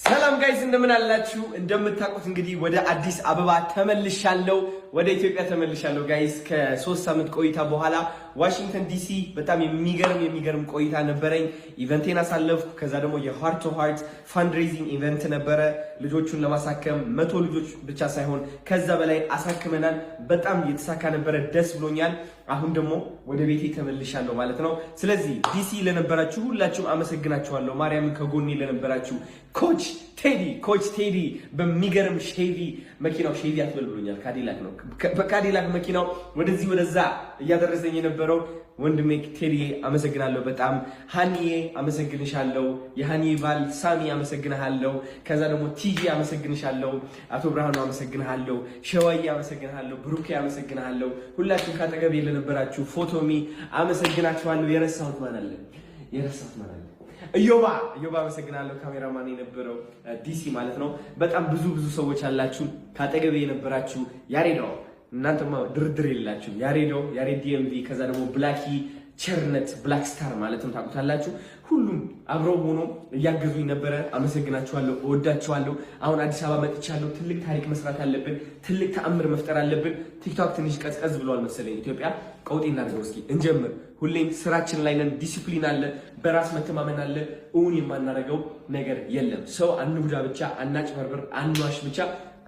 ሰላም ጋይስ እንደምን አላችሁ? እንደምታውቁት እንግዲህ ወደ አዲስ አበባ ተመልሻለሁ፣ ወደ ኢትዮጵያ ተመልሻለሁ ጋይስ። ከ3 ሳምንት ቆይታ በኋላ ዋሽንግተን ዲሲ በጣም የሚገርም ቆይታ ነበረኝ። ኢቨንቴን አሳለፍኩ። ከዛ ደግሞ የሃርት ቱ ሃርት ፈንድሬዚንግ ኢቨንት ነበረ። ልጆቹን ለማሳከም 100 ልጆች ብቻ ሳይሆን ከዛ በላይ አሳክመናል። በጣም የተሳካ ነበረ፣ ደስ ብሎኛል። አሁን ደግሞ ወደ ቤቴ ተመልሻለሁ ማለት ነው። ስለዚህ ዲሲ ለነበራችሁ ሁላችሁም አመሰግናችኋለሁ። ማርያምን ከጎኔ ለነበራችሁ ኮች ቴዲ በሚገርም ሼቪ መኪናው ሼቪ አትበልብሎኛል፣ ካዲላክ ነው። በካዲላክ መኪናው ወደዚህ ወደዛ እያደረሰኝ የነበረው ወንድሜ ቴዲ አመሰግናለሁ በጣም። ሃኒዬ አመሰግንሻለሁ። የሃኒዬ ባል ሳሚ አመሰግናለሁ። ከዛ ደግሞ ቲጂ አመሰግንሻለሁ። አቶ ብርሃኑ አመሰግናለሁ። ሸዋዬ አመሰግናለሁ። ብሩኬ አመሰግናለሁ። ሁላችሁም ካጠገቤ ለነበራችሁ ፎቶሚ አመሰግናችኋለሁ። የረሳሁት ማን አለ? እዮባ አመሰግናለሁ። ካሜራማን የነበረው ዲሲ ማለት ነው። በጣም ብዙ ሰዎች አላችሁ ካጠገቤ የነበራችሁ። ያሬዶ እናንተማ ድርድር የላችሁ። ያሬድ ዲኤምቪ፣ ከዛ ደግሞ ብላኪ ቸርነት ብላክ ስታር ማለትም ታውቁታላችሁ። ሁሉም አብረው ሆኖ እያገዙኝ ነበረ። አመሰግናችኋለሁ፣ እወዳችኋለሁ። አሁን አዲስ አበባ መጥቻለሁ። ትልቅ ታሪክ መስራት አለብን፣ ትልቅ ተአምር መፍጠር አለብን። ቲክቶክ ትንሽ ቀዝቀዝ ብሏል መሰለኝ። ኢትዮጵያ ቀውጤ እናድርገው እስኪ እንጀምር። ሁሌም ስራችን ላይ ነን። ዲሲፕሊን አለ፣ በራስ መተማመን አለ። እውን የማናደርገው ነገር የለም። ሰው አንጉዳ ብቻ፣ አናጭበርብር፣ አንዋሽ ብቻ።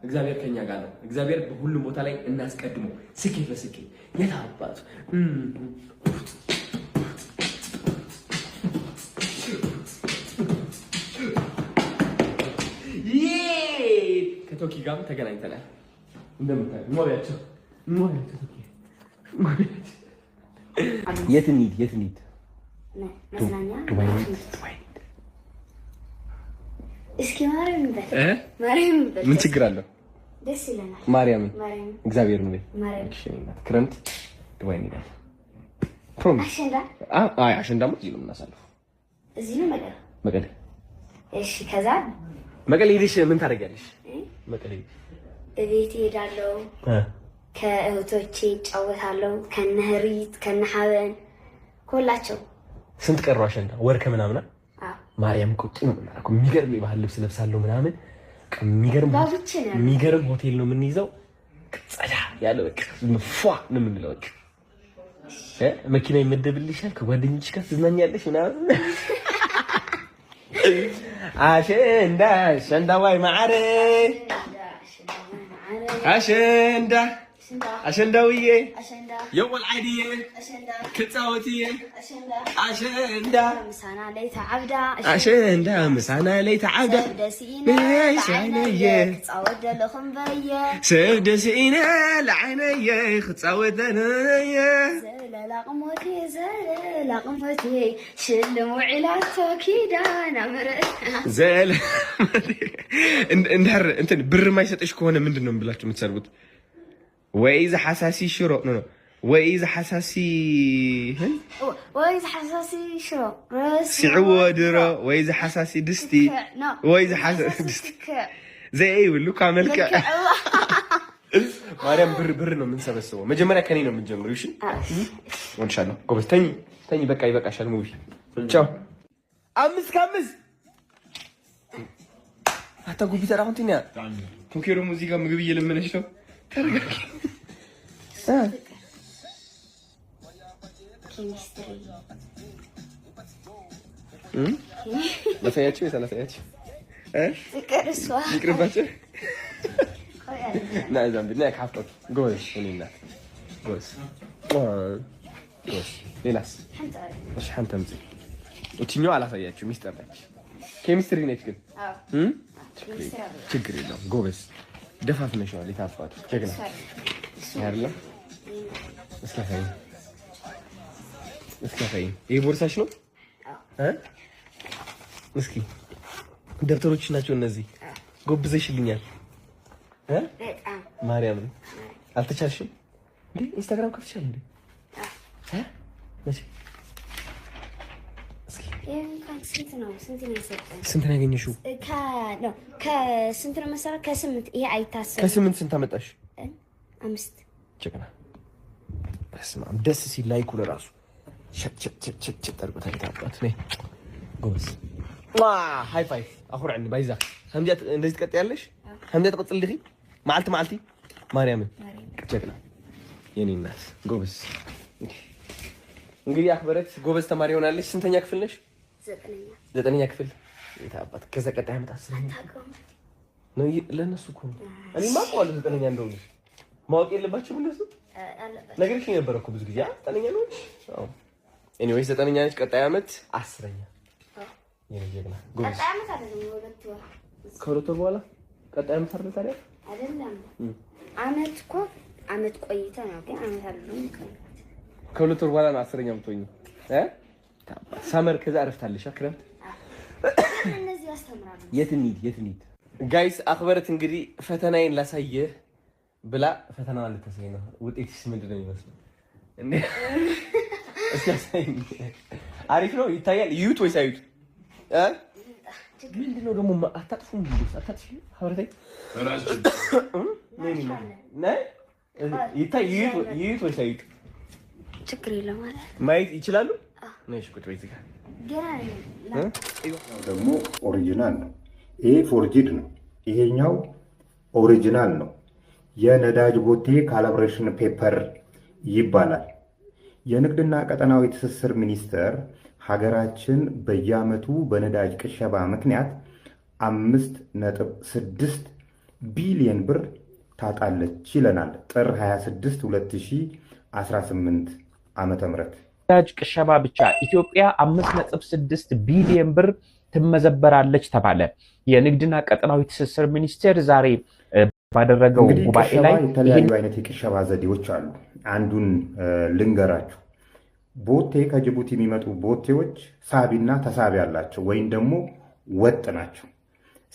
እግዚአብሔር ከኛ ጋር ነው። እግዚአብሔር በሁሉም ቦታ ላይ እናስቀድመው። ስኬት ለስኬት የታባቱ ከቶኪ ጋር ተገናኝተናል። እንደምታዩ ሞሪያቸው የት እንሂድ? እስኪ ማርያም ምን ችግር አለው? ደስ ይለናል። ማርያም እግዚአብሔር ነው። ክረምት ዱባይ እንሄዳለን። ፕሮሚስ። አሸንዳማ እዚህ ነው የምናሳልፈው። እዚህ ነው መቀሌ። እሺ፣ ከዛ መቀሌ ሄደሽ ምን ታደርጊያለሽ? መቀሌ እቤት ሄዳለሁ። ከእህቶቼ እጫወታለሁ። ከነህሪት ከነሐበን ሁላቸው። ስንት ቀሩ አሸንዳ? ወር ከምናምን ማርያም ቁጭ ነው ማለት ነው። የሚገርም የባህል ልብስ ለብሳለሁ ምናምን። የሚገርም ሆቴል ነው የምንይዘው። ጸዳ ያለ በቃ ፏ ነው የምንለው። በቃ መኪና ይመደብልሻል፣ ከጓደኞች ጋር ትዝናኛለሽ ምናምን። አሸንዳ ዋይ ማዕረ አሸንዳውዬ የወል አይዲዬ ክጻወትዬ አሸንዳ ምሳና ላይ ተዓብዳ በሻይነየ ክጻወደለኹም በየ ሰብ ደስኢነ ለዓይነየ ክጻወደለየ ዘለላቕሞቴ ሽልም ውዒላቶ ኪዳና ምርእ እንድሕር እንትን ብር ማይሰጥሽ ከሆነ ምንድን ነው ብላችሁ የምትሰርቡት? وإذا حساسي شرو وإذا حساسي شرو سعودرو وإذا حساسي دستي وإذا حساسي دستي زي ايه ولو كاملك ማርያም ብር ነው የምንሰበስበው። መጀመሪያ ከኔ ነው የምንጀምረው። እሺ ወንሻለሁ። ጎበዝ ተኝ በቃ ይበቃሻል። ሙቪ ቻው። 5 አታጉቢ ተራሁንቲና ቶኪዮ ሙዚቃ ምግብ እየለመነች ነው። ለፈያችሁ የሰላሳያችሁ ይቅርባችሁ ና እዛም ቢና ካፍቶክ ጎሽ እኔና ጎሽ ሌላስ እሺ አንተምጽ እቺኛው አላሳያችሁ ሚስጥር ነች። ኬሚስትሪ ነች ግን ችግር የለውም። ጎበዝ ደፋፍነሽዋል። የታፋቱ ጀግና አይደለም። እስከፈይ ይሄ ቦርሳሽ ነው? እስኪ ደብተሮች ናቸው እነዚህ። ጎብዘሽልኛል። ማርያምን አልተቻልሽም እንዴ? ኢንስታግራም ከፍተሻል እንዴ? መቼ? ስንት ነው ያገኘሽው? ከስንት ነው መሰለህ? ከ8 ይሄ አይታሰብም። ከ8 ስንት አመጣሽ? 5 ጀግና። በስመ አብ ደስ ሲል ላይኩ ለራሱ ቸት አድርጎታል። ታውቃት ነይ ጎበዝ هاي فايف اخر عندي بايزا همجات እንደዚህ ትቀጥያለሽ همجات ትቀጥልልኝ ማልቲ ማርያምን ጀግና የኔ እናት ጎበዝ እንግዲህ አክበረት ጎበዝ ተማሪ ሆናለች ስንተኛ ክፍል ነሽ ዘጠነኛ ክፍል የታባት ከዛ ቀጣይ አመት አስረኛ ነው ለነሱ እኮ እኔ ማውቀዋለሁ ዘጠነኛ እንደሆነ ማወቅ የለባችሁም እነሱ ነገርሽ ነበር እኮ ብዙ ጊዜ ዘጠነኛ ነው አዎ ኤኒዌይስ ዘጠነኛ ነች ቀጣይ አመት አስረኛ የኔ ጀግና ጎበዝ ቀጣይ አመት አይደለም ከሁለት ወር በኋላ ቀጣይ አመት አይደል ታዲያ አይደለም አመት እኮ አመት ቆይታ ነው ግን አመት አይደለም ከሁለት ወር በኋላ ነው አስረኛ የምትሆኚ ሳመር ከዛ አረፍታለሽ ክረምት እነዚህ ያስተምራሉ የት እንሂድ ጋይስ አክበረት እንግዲህ ፈተናዬን ላሳየህ ብላ ፈተናዋን ልታሳይ ነው ውጤትሽ ምንድነው የሚመስለው እንዴ እስኪ አሳይኝ አሪፍ ነው ይታያል ይዩት ወይስ አዩት ምንድነው ደግሞ አታጥፉም አታጥፉ አብረታይ ነይ ይታይ ይዩት ወይስ አዩት ችግር የለም ማለት ማየት ይችላሉ ነሽ ቁጭ በይ እዚህ ጋር ደግሞ ኦሪጂናል ነው ይሄ ፎርጂድ ነው ይሄኛው ኦሪጂናል ነው የነዳጅ ቦቴ ካሊብሬሽን ፔፐር ይባላል የንግድና ቀጠናዊ ትስስር ሚኒስቴር ሀገራችን በየዓመቱ በነዳጅ ቅሸባ ምክንያት 5.6 ቢሊዮን ብር ታጣለች ይለናል ጥር 26 2018 ዓመተ ምህረት ነዳጅ ቅሸባ ብቻ ኢትዮጵያ 5.6 ቢሊዮን ብር ትመዘበራለች ተባለ የንግድና ቀጠናዊ ትስስር ሚኒስቴር ዛሬ ባደረገው ጉባኤ ላይ የተለያዩ አይነት የቅሸባ ዘዴዎች አሉ አንዱን ልንገራችሁ ቦቴ ከጅቡቲ የሚመጡ ቦቴዎች ሳቢና ተሳቢ አላቸው ወይም ደግሞ ወጥ ናቸው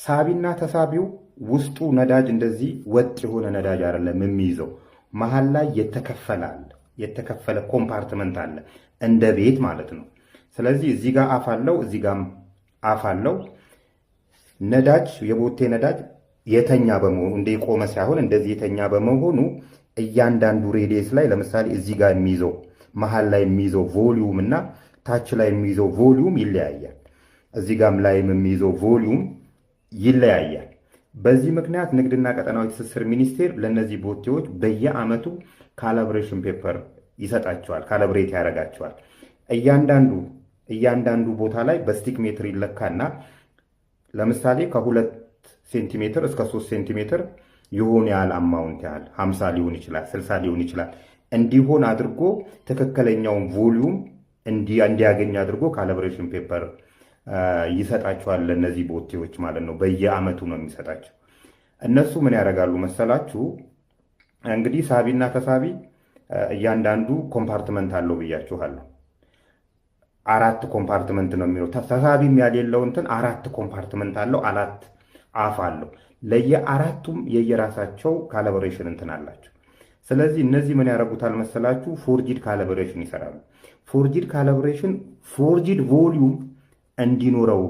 ሳቢና ተሳቢው ውስጡ ነዳጅ እንደዚህ ወጥ የሆነ ነዳጅ አይደለም የሚይዘው መሃል ላይ የተከፈለ ኮምፓርትመንት አለ እንደ ቤት ማለት ነው ስለዚህ እዚህ ጋር አፍ አለው እዚህ ጋር አፍ አለው ነዳጅ የቦቴ ነዳጅ የተኛ በመሆኑ እንደ ቆመ ሳይሆን እንደዚህ የተኛ በመሆኑ እያንዳንዱ ሬዲየስ ላይ ለምሳሌ እዚህ ጋር የሚይዘው መሃል ላይ የሚይዘው ቮሊዩም እና ታች ላይ የሚይዘው ቮሊዩም ይለያያል እዚህ ጋርም ላይ የሚይዘው ቮሊዩም ይለያያል በዚህ ምክንያት ንግድና ቀጠናዊ ትስስር ሚኒስቴር ለነዚህ ቦቴዎች በየዓመቱ ካሊብሬሽን ፔፐር ይሰጣቸዋል ካሊብሬት ያደርጋቸዋል እያንዳንዱ ቦታ ላይ በስቲክ ሜትር ይለካና ለምሳሌ ከ2 ሴንቲሜትር እስከ 3 ሴንቲሜትር ይሆን ያህል አማውንት ያህል 50 ሊሆን ይችላል 60 ሊሆን ይችላል እንዲሆን አድርጎ ትክክለኛውን ቮሊዩም እንዲያገኝ አድርጎ ካሊብሬሽን ፔፐር ይሰጣቸዋል ለነዚህ ቦቴዎች ማለት ነው በየዓመቱ ነው የሚሰጣቸው እነሱ ምን ያደርጋሉ መሰላችሁ እንግዲህ ሳቢና ተሳቢ እያንዳንዱ ኮምፓርትመንት አለው ብያችኋለሁ 4 ኮምፓርትመንት ነው የሚለው ተሳቢም ያሌለው እንትን 4 ኮምፓርትመንት አለው 4 አፍ አለው ለየአራቱም የየራሳቸው ካሊብሬሽን እንትን አላቸው ስለዚህ እነዚህ ምን ያደርጉታል መሰላችሁ ፎርጂድ ካሊብሬሽን ይሰራሉ ፎርጂድ ካሊብሬሽን ፎርጂድ ቮሊዩም እንዲኖረው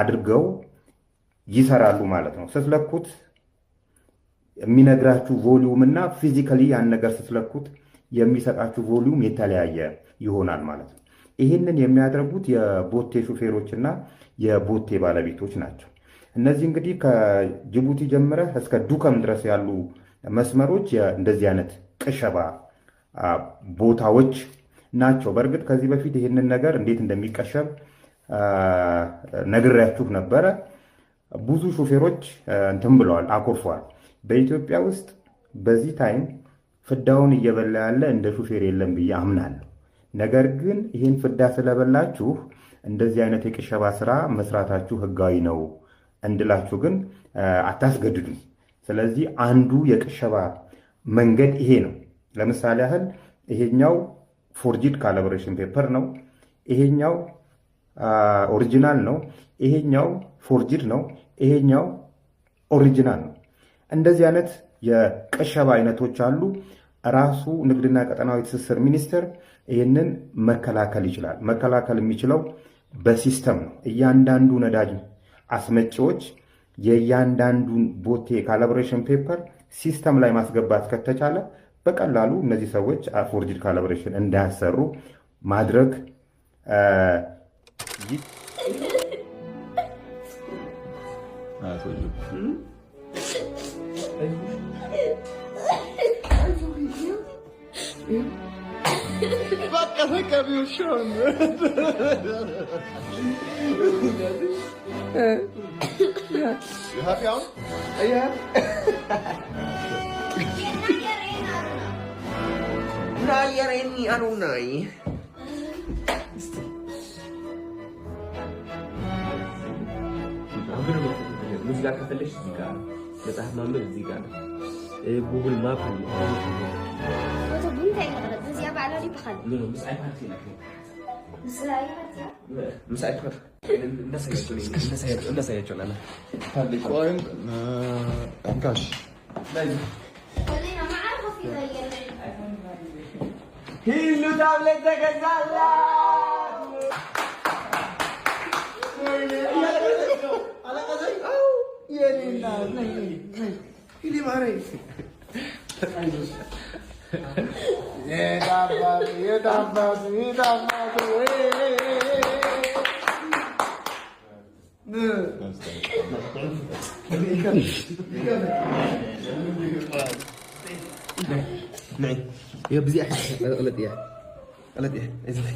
አድርገው ይሰራሉ ማለት ነው ስትለኩት የሚነግራችሁ ቮሊዩም እና ፊዚካሊ ያን ነገር ስትለኩት የሚሰጣችሁ ቮሊዩም የተለያየ ይሆናል ማለት ነው ይሄንን የሚያደርጉት የቦቴ ሹፌሮችና የቦቴ ባለቤቶች ናቸው እነዚህ እንግዲህ ከጅቡቲ ጀምረ እስከ ዱከም ድረስ ያሉ መስመሮች እንደዚህ አይነት ቅሸባ ቦታዎች ናቸው በእርግጥ ከዚህ በፊት ይሄንን ነገር እንዴት እንደሚቀሸብ ነግሬያችሁ ነበረ ብዙ ሹፌሮች እንትን ብለዋል አኮርፈዋል በኢትዮጵያ ውስጥ በዚህ ታይም ፍዳውን እየበላ ያለ እንደ ሹፌር የለም ብዬ አምናለሁ ነገር ግን ይሄን ፍዳ ስለበላችሁ እንደዚህ አይነት የቅሸባ ስራ መስራታችሁ ህጋዊ ነው እንድላችሁ ግን አታስገድዱ ስለዚህ አንዱ የቅሸባ መንገድ ይሄ ነው ለምሳሌ ያህል ይሄኛው ፎርጂድ ካሊብሬሽን ፔፐር ነው ይሄኛው ኦሪጂናል ነው ይሄኛው ፎርጂድ ነው ይሄኛው ኦሪጂናል ነው እንደዚህ አይነት የቅሸባ አይነቶች አሉ ራሱ ንግድና ቀጠናዊ ትስስር ሚኒስቴር ይሄንን መከላከል ይችላል መከላከል የሚችለው በሲስተም ነው እያንዳንዱ ነዳጅ አስመጪዎች የእያንዳንዱን ቦቴ ካሊብሬሽን ፔፐር ሲስተም ላይ ማስገባት ከተቻለ በቀላሉ እነዚህ ሰዎች ፎርጂድ ካሊብሬሽን እንዳያሰሩ ማድረግ በቃ ተቀቢው ሾን You happy now? Are you happy? Nah, you're any Arunai. ሙዚቃ ከፈለሽ እዚህ ጋር መጽሐፍ ማንበብ እዚህ ጋር ጉግል ማፕ ነው ሂሉ ታብሌት ተገዛላት يا بزي احد غلط يا غلط يا ازاي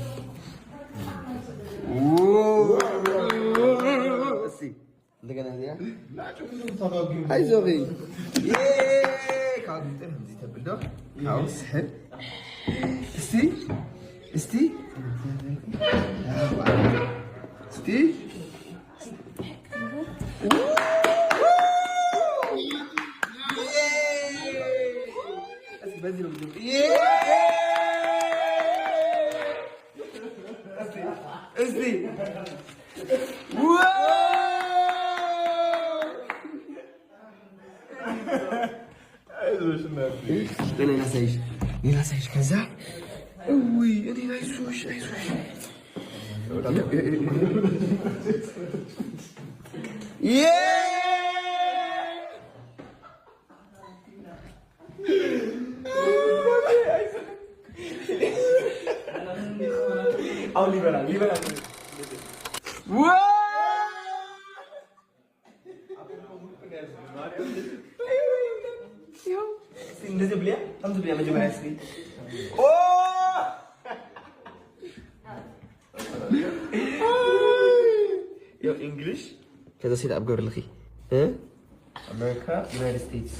اسي እንደገና ያ አይዞህ ካውንተር እንዴት ተብሎ ካውስ እስቲ እስቲ እስቲ በዚህ ነው እስቲ ሌላ ሳይሽ ከዛ ውይ እኔ አይዞሽ አሁን ሊበላል እንደዚህ ብለያ አምጥ ብለያ መጀመሪያ እስኪ ኦ ዮ እንግሊሽ ከዛ ሴት አብገር ለኺ አሜሪካ ዩናይትድ ስቴትስ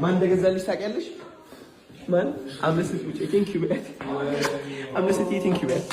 ማን እንደገዛልሽ ታውቂያለሽ? ማን አምስት ውጪ ቴንክ ዩ በት አምስት ቴንክ ዩ በት